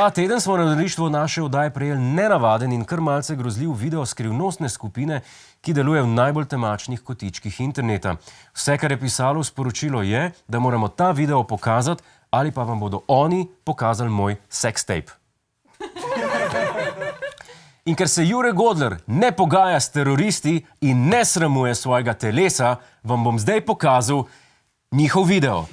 Ta teden smo na uredništvu naše oddaje prejeli nenavaden in kar malce grozljiv video skrivnostne skupine, ki deluje v najbolj temačnih kotičkih interneta. Vse, kar je pisalo v sporočilu, je, da moramo ta video pokazati ali pa vam bodo oni pokazali moj sex tape. In ker se Jure Godler ne pogaja s teroristi in ne sramuje svojega telesa, vam bom zdaj pokazal njihov video.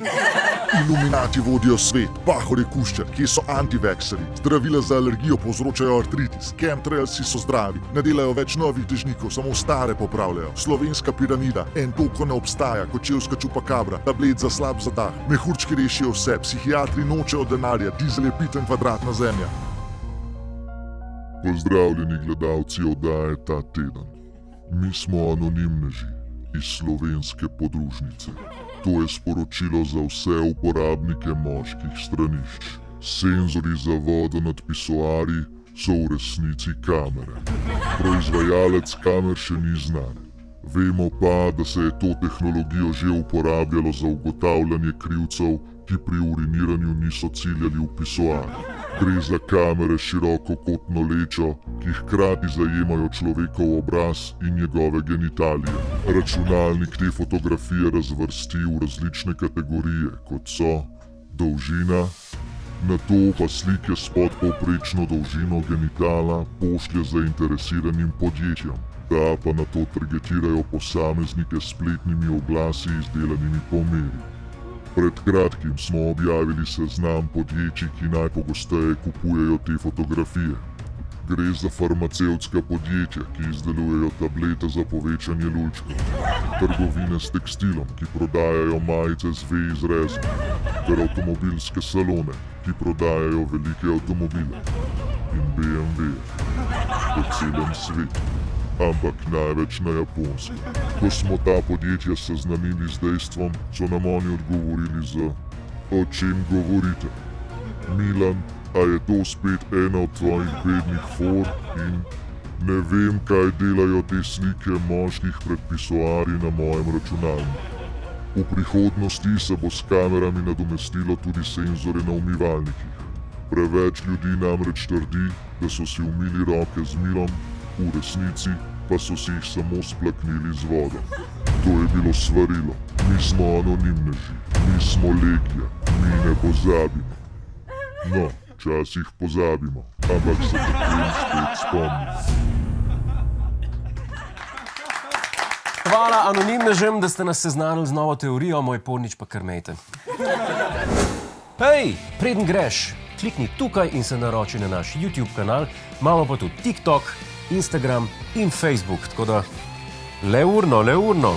Iluminati vodijo svet, Pahor je kuščar, kje so antivakseri, zdravila za alergijo povzročajo artritis, chemtrailsi so zdravi, ne delajo več novih dežnikov, samo stare popravljajo, slovenska piramida, en toko ne obstaja, kočevska čupakabra, tablet za slab zadah, mehurčki rešijo vse, psihiatri nočejo denarja, dizel je piten kvadratna zemlja. Pozdravljeni gledalci oddaje Ta teden. Mi smo anonimneži iz slovenske podružnice. To je sporočilo za vse uporabnike moških stranišč. Senzori za vodo nad pisoarji so v resnici kamere. Proizvajalec kamer še ni znan. Vemo pa, da se je to tehnologijo že uporabljalo za ugotavljanje krivcev, ki pri uriniranju niso ciljali v pisoar. Gre za kamere s širokokotno lečo, ki hkrati zajemajo človekov obraz in njegove genitalije. Računalnik te fotografije razvrsti v različne kategorije, kot so dolžina, nato pa slike s podpovprečno dolžino genitala pošlje zainteresiranim podjetjem. Ta pa nato targetirajo posameznike s spletnimi oglasi izdelanimi po meri. Pred kratkim smo objavili seznam podjetij, ki najpogosteje kupujejo te fotografije. Gre za farmacevtska podjetja, ki izdelujejo tablete za povečanje lulčkov, trgovine s tekstilom, ki prodajajo majice z V izrezom, ter avtomobilske salone, ki prodajajo velike avtomobile in BMW po celem svetu. Ampak največ na Japonskem. Ko smo ta podjetja seznanili z dejstvom, so nam oni odgovorili z: o čem govorite? Milan, a je to spet ena od tvojih bednih for? In ne vem, kaj delajo te slike moških pred pisoarji na mojem računalniku. V prihodnosti se bo s kamerami nadomestilo tudi senzore na umivalnikih. Preveč ljudi namreč trdi, da so si umili roke z milom, v resnici pa so si jih samo splaknili z vodo. To je bilo svarilo. Mi smo anonimneži, mi smo legija, mi ne pozabimo. No, včasih pozabimo, ampak se potem spet spomnimo. Hvala anonimnežem, da ste nas seznanili z novo teorijo, moj pornič pa krmejte. Hej, preden greš, klikni tukaj in se naroči na naš YouTube kanal, imamo pa tudi TikTok, Instagram in Facebook, tako da le urno.